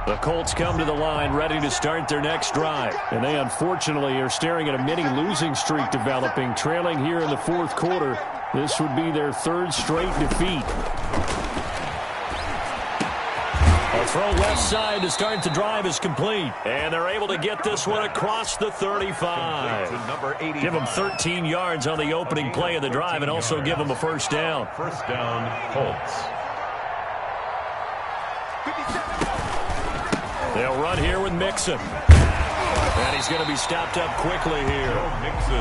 The Colts come to the line ready to start their next drive. And they unfortunately are staring at a mini losing streak developing, trailing here in the 4th quarter. This would be their 3rd straight defeat. A throw left side to start the drive is complete. And they're able to get this one across the 35. Give them 13 yards on the opening play of the drive and also give them a 1st down. 1st down, Colts. They'll run here with Mixon. And he's going to be stopped up quickly here.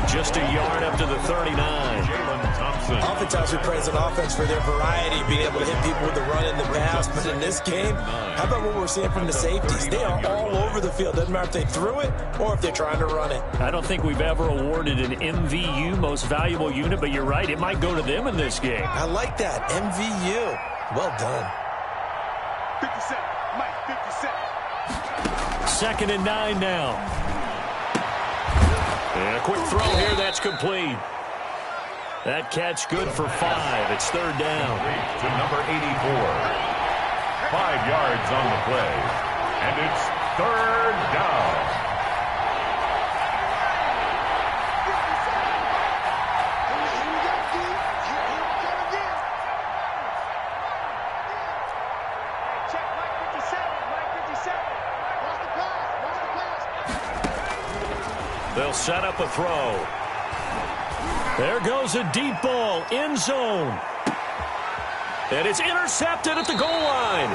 Just a yard up to the 39. Oftentimes we praise an offense for their variety, being able to hit people with the run in the pass. But in this game, how about what we're seeing from the safeties? They are all over the field. Doesn't matter if they threw it or if they're trying to run it. I don't think we've ever awarded an MVU, most valuable unit, but you're right. It might go to them in this game. I like that. MVU. Well done. 57. Mike, 57. 2nd and 9 now. And a quick throw here, that's complete. That catch good for 5. It's 3rd down. To number 84. 5 yards on the play. And it's 3rd down. They'll set up a throw. There goes a deep ball, end zone. And it's intercepted at the goal line.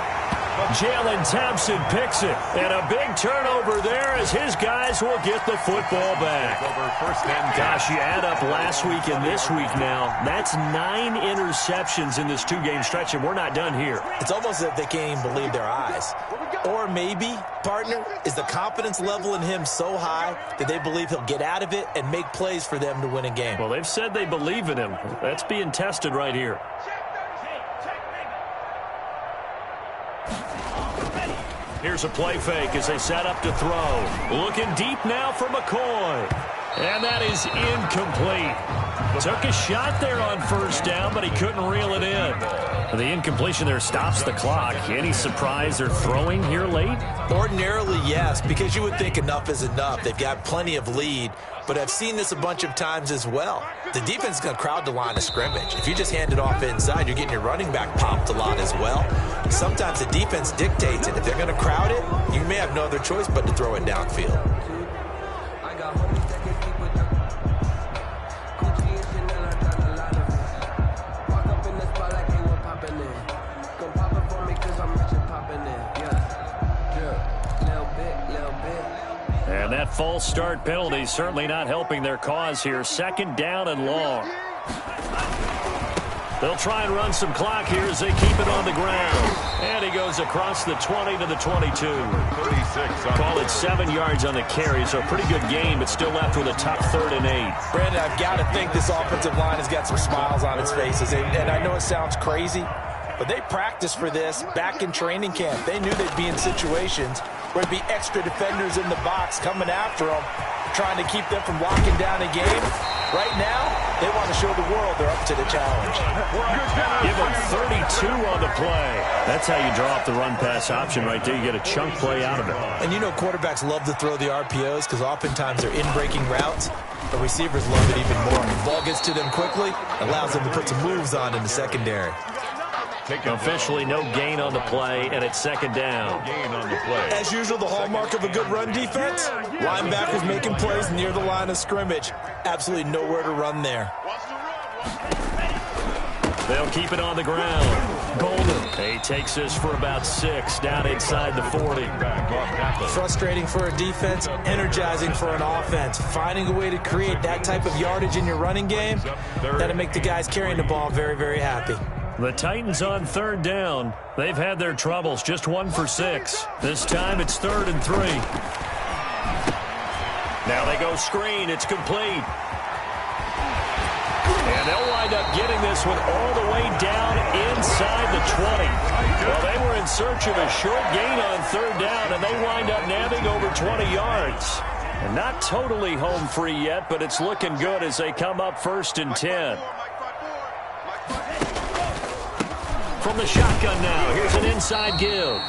Jalen Thompson picks it. And a big turnover there as his guys will get the football back. Gosh, you add up last week and this week now. That's 9 interceptions in this 2-game stretch, and we're not done here. It's almost as if they can't even believe their eyes. Or maybe, partner, is the confidence level in him so high that they believe he'll get out of it and make plays for them to win a game. Well, they've said they believe in him. That's being tested right here. Here's a play fake as they set up to throw. Looking deep now for McCoy. And that is incomplete. Took a shot there on 1st down, but he couldn't reel it in. The incompletion there stops the clock. Any surprise they're throwing here late? Ordinarily, yes, because you would think enough is enough. They've got plenty of lead, but I've seen this a bunch of times as well. The defense is going to crowd the line of scrimmage. If you just hand it off inside, you're getting your running back popped a lot as well. Sometimes the defense dictates it. If they're going to crowd it, you may have no other choice but to throw it downfield. And that false start penalty certainly not helping their cause here. 2nd down and long. They'll try and run some clock here as they keep it on the ground. And he goes across the 20 to the 22. 36 Call it 7 yards on the carry, so a pretty good game, but still left with a tough 3rd and 8. Brandon, I've got to think this offensive line has got some smiles on its faces. And I know it sounds crazy, but they practiced for this back in training camp. They knew they'd be in situations where there'd be extra defenders in the box coming after them, trying to keep them from locking down a game. Right now, they want to show the world they're up to the challenge. Give them 32 on the play. That's how you draw up the run-pass option right there. You get a chunk play out of it. And you know quarterbacks love to throw the RPOs because oftentimes they're in-breaking routes. The receivers love it even more. The ball gets to them quickly, allows them to put some moves on in the secondary. Officially no gain on the play, and it's 2nd down. Gain on the play. As usual, the hallmark of a good run defense, linebackers making plays near the line of scrimmage. Absolutely nowhere to run there. They'll keep it on the ground. Golden. He takes this for about 6, down inside the 40. Frustrating for a defense, energizing for an offense. Finding a way to create that type of yardage in your running game, that'll make the guys carrying the ball very, very happy. The Titans on 3rd down. They've had their troubles, just 1 for 6. This time it's 3rd and 3. Now they go screen. It's complete. And they'll wind up getting this one all the way down inside the 20. Well, they were in search of a short gain on 3rd down, and they wind up nabbing over 20 yards. And not totally home free yet, but it's looking good as they come up 1st and 10. From the shotgun now, here's an inside give.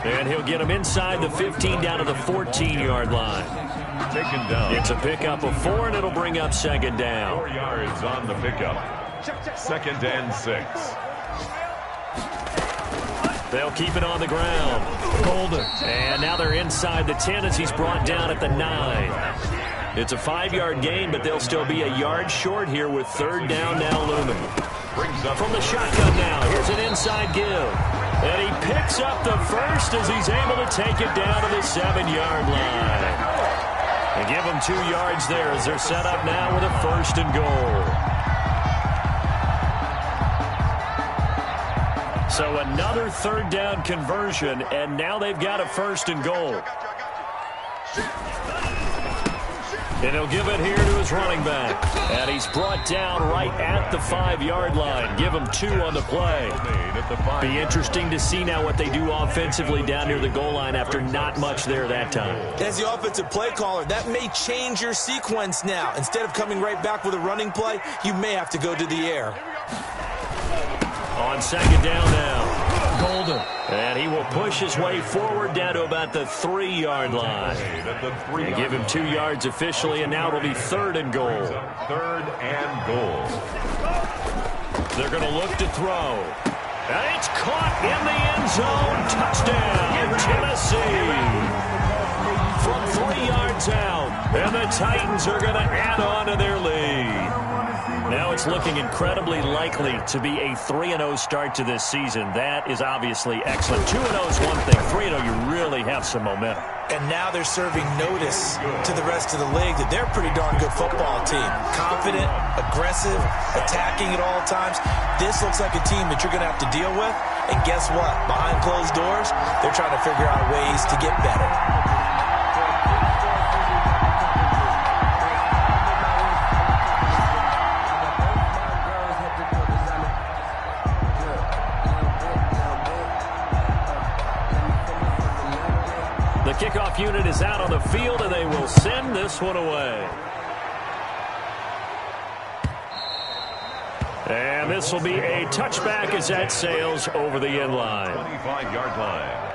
And he'll get him inside the 15 down to the 14-yard line. Taken down. It's a pickup of 4, and it'll bring up 2nd down. 4 yards on the pickup. 2nd and 6. They'll keep it on the ground. Golden. And now they're inside the 10 as he's brought down at the 9. It's a 5-yard gain, but they'll still be a yard short here with 3rd down now looming. From the shotgun now, here's an inside give. And he picks up the first as he's able to take it down to the 7-yard line. And give them 2 yards there as they're set up now with a 1st and goal. So another 3rd down conversion, and now they've got a 1st and goal. And he'll give it here to his running back. And he's brought down right at the 5-yard line. Give him 2 on the play. Be interesting to see now what they do offensively down near the goal line after not much there that time. As the offensive play caller, that may change your sequence now. Instead of coming right back with a running play, you may have to go to the air. On 2nd down now. Golden. And he will push his way forward down to about the 3-yard line. And give him 2 yards officially, and now it'll be 3rd and goal. 3rd and goal. They're going to look to throw. And it's caught in the end zone. Touchdown, Tennessee. From 3 yards out. And the Titans are going to add on to their lead. Now it's looking incredibly likely to be a 3-0 start to this season. That is obviously excellent. 2-0 is one thing. 3-0, you really have some momentum. And now they're serving notice to the rest of the league that they're a pretty darn good football team. Confident, aggressive, attacking at all times. This looks like a team that you're going to have to deal with. And guess what? Behind closed doors, they're trying to figure out ways to get better. The kickoff unit is out on the field, and they will send this one away. And this will be a touchback as that sails over the end line. 25-yard line.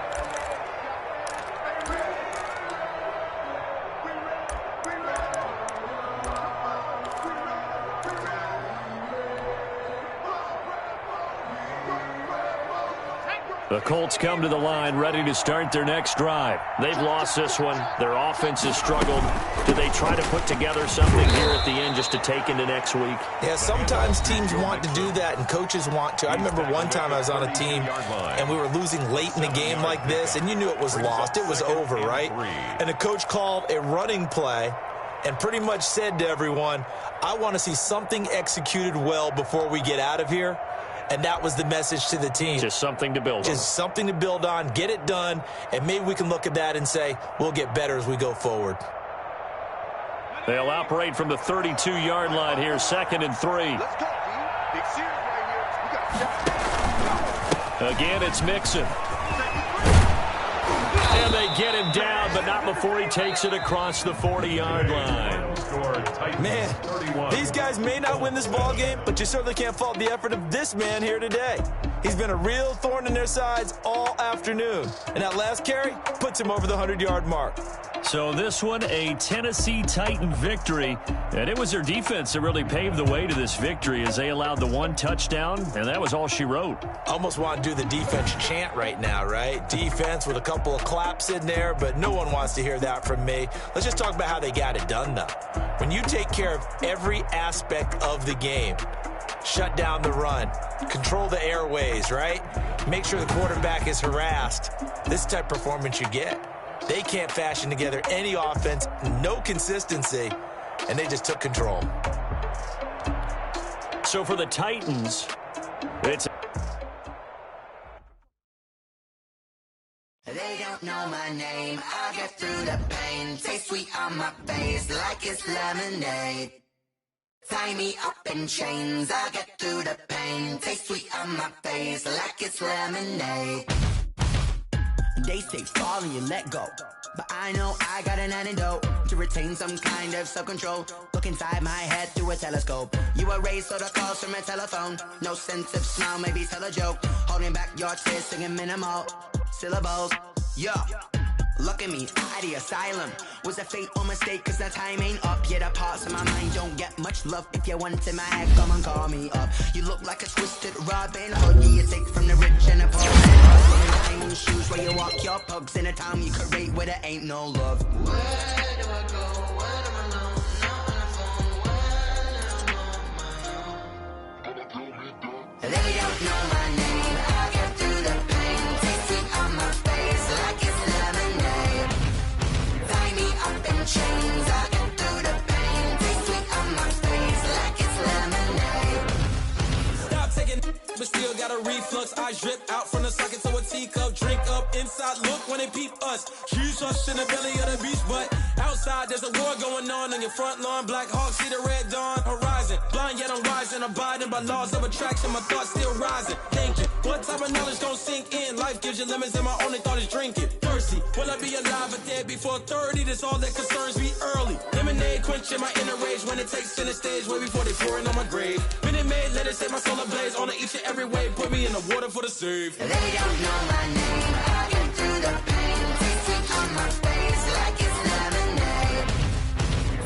The Colts come to the line ready to start their next drive. They've lost this one. Their offense has struggled. Do they try to put together something here at the end just to take into next week? Yeah, sometimes teams want to do that and coaches want to. I remember one time I was on a team and we were losing late in a game like this, and you knew it was lost. It was over, right? And the coach called a running play and pretty much said to everyone, I want to see something executed well before we get out of here. And that was the message to the team. Just something to build on. Just something to build on, get it done, and maybe we can look at that and say, we'll get better as we go forward. They'll operate from the 32-yard line here, 2nd and 3. Let's go, D. Big series right here. We got a shot. Again, it's Mixon. And they get him down, but not before he takes it across the 40-yard line. Man, these guys may not win this ball game, but you certainly can't fault the effort of this man here today. He's been a real thorn in their sides all afternoon. And that last carry puts him over the 100-yard mark. So this one, a Tennessee Titan victory. And it was their defense that really paved the way to this victory as they allowed the 1 touchdown, and that was all she wrote. Almost want to do the defense chant right now, right? Defense with a couple of claps in there, but no one wants to hear that from me. Let's just talk about how they got it done, though. When you take care of every aspect of the game, shut down the run, control the airways, right? Make sure the quarterback is harassed. This type of performance you get. They can't fashion together any offense, no consistency, and they just took control. So for the Titans, it's... They don't know my name. I'll get through the pain. Taste sweet on my face like it's lemonade. Tie me up in chains. I'll get through the pain. Taste sweet on my face like it's lemonade. They say fall and you let go, but I know I got an antidote to retain some kind of self-control. Look inside my head through a telescope. You erase all the calls from a telephone. No sense of smile, maybe tell a joke. Holding back your tears, singing minimal syllables. Yeah, look at me, at the asylum. Was a fate or mistake, cause the time ain't up. Yet the parts of my mind don't get much love. If you want in my head, come and call me up. You look like a twisted Robin Hood. You take from the rich and the poor. Diamond shoes where you walk your pugs in a town you create where there ain't no love. Where do I go? Where do I know? Not on the phone when I'm on my own. They don't know my name. I get through the pain. Taste it on my face like it's lemonade. Tie me up in chains. I get through the pain. Taste it on my face like it's lemonade. Stop taking, but still got a reflux. I drip out from the socket to a teacup. Drink up inside, look when they peep us. Choose us in the belly of the beach, but outside there's a war going on your front lawn. Black Hawk, see the red dawn horizon. Blind yet I'm rising, abiding by laws of attraction. My thoughts still rising, thinking what type of knowledge don't sink in. Life gives you limits and my only thought is drinking. Thirsty, will I be alive or dead before 30? That's all that concerns me early. Lemonade quenching my inner rage when it takes center stage way before they pouring on my grave. Minute Maid, let it set my soul ablaze on each and every way. Put me in the water for the save. They don't know my name. I get through the pain. Taste it on my face like it's lemonade.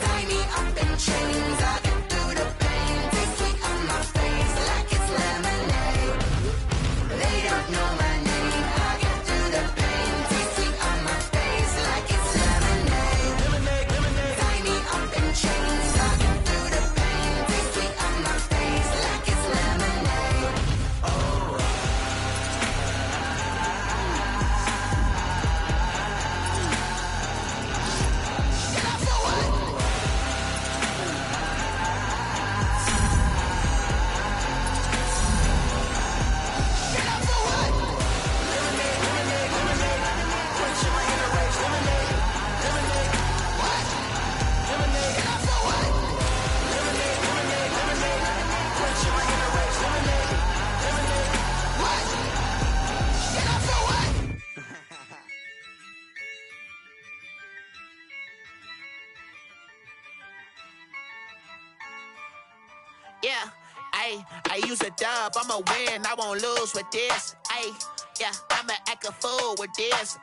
Tie me up in chains. I get through the pain. Taste it on my face like it's lemonade. They don't know my name. I get through the pain. Taste it on my face like it's lemonade. Lemonade. Tie me up in chains. I get through the pain. Taste it on my face like it's lemonade. Oh. Yeah, I use a dub, I'ma win, I won't lose with this. Yeah, I'ma act a fool with this.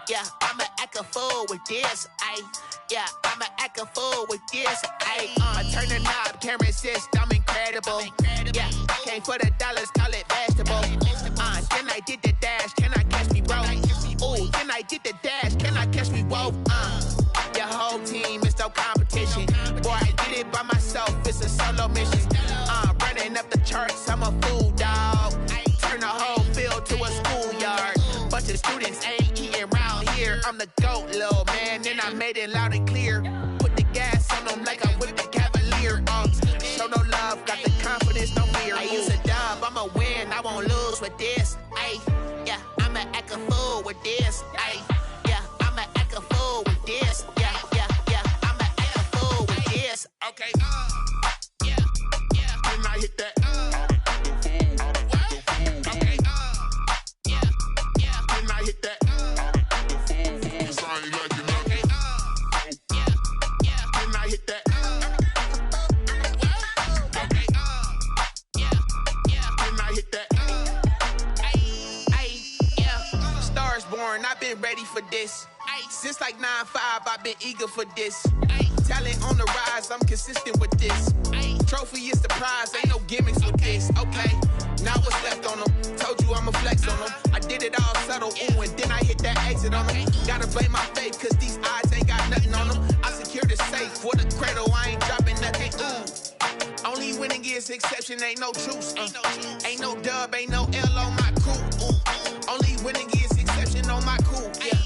Yeah, I'ma act a fool with this. Yeah, I'ma act a fool with this. I turn the knob, can't resist, I'm incredible. Yeah, came for the dollars, call it vegetable. Then I did the dash, can I catch me, bro? Ooh, then I did the dash, can I catch me, whoa? Your whole team is no competition. Boy, I did it by myself, it's a solo mission. Running up the charts, I'm a fool, dog. Turn the whole field to a schoolyard. Bunch of students ain't eating round here. I'm the GOAT, little man, and I made it loud and clear. Put the gas Okay, yeah, yeah. Can I hit that? Okay, yeah, yeah. Can I hit that? Sound like you know. Okay, yeah, yeah. Can I hit that? Okay, yeah, yeah. Can I hit that? Ay, yeah. Stars born, I've been ready for this. Since like 9-5, I've been eager for this. Talent on the rise, I'm consistent with this. Trophy is the prize, ain't no gimmicks with this. Okay, now what's left on them? Told you I'ma flex on them. I did it all subtle, ooh, and then I hit that exit on them. Gotta blame my faith, cause these odds ain't got nothing on them. I secured the safe for the cradle, I ain't dropping nothing, ooh. Only winning is exception, ain't no truce. Ain't no dub, ain't no L on my crew, ooh. Only winning is exception on my crew, yeah.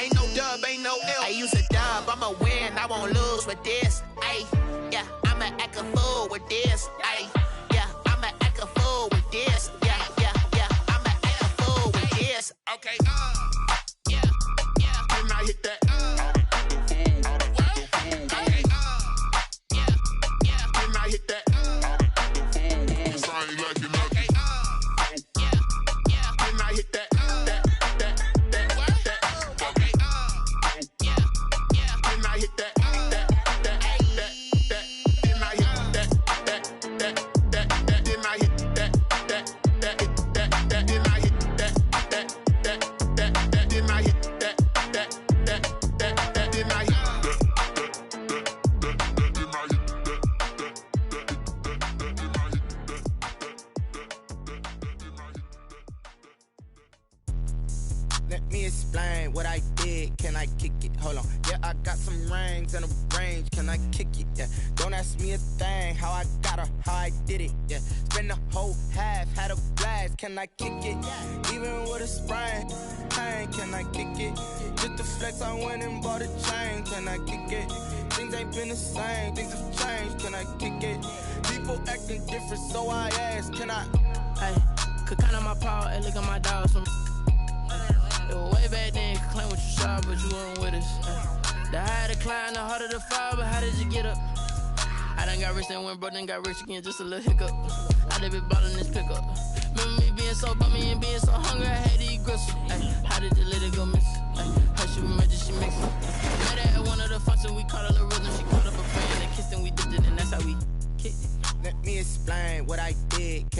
Ain't no dub, ain't no L. I use a dub, I'ma win, I won't lose with this. Ay, yeah, I'ma act a fool with this. Ay, yeah, I'ma act a fool with this. Yeah, yeah, yeah, I'ma act a fool with this. Okay, yeah, yeah. Can I hit that? Okay, yeah, yeah. Can I hit that? Sound like you know. Okay, yeah, yeah. Can I hit that? Let me explain what I did. Can I kick it? Hold on. Yeah, I got some rings and a range. Can I kick it? Yeah. Don't ask me a thing. How I got her, how I did it. Yeah. Spend the whole half, had a blast. Can I kick it? Even with a sprain. Hey, can I kick it? Just to flex, I went and bought a chain. Can I kick it? Things ain't been the same. Things have changed. Can I kick it? People acting different, so I ask. Can I? Hey, could count on my power. Hey, look at my dogs. Way back then, you could claim what you saw, but you weren't with us. The higher the climb, the harder the fall, but how did you get up? I done got rich and went broke, then got rich again, just a little hiccup. I done been ballin' this pickup. Remember me being so bummy and being so hungry, I had to eat gristle. How did you let it go miss? How she remember she mix it? Met her at one of the functions, we caught a little rhythm, she caught up a friend and kissed and we dipped it, and that's how we kicked it. Let me explain what I did.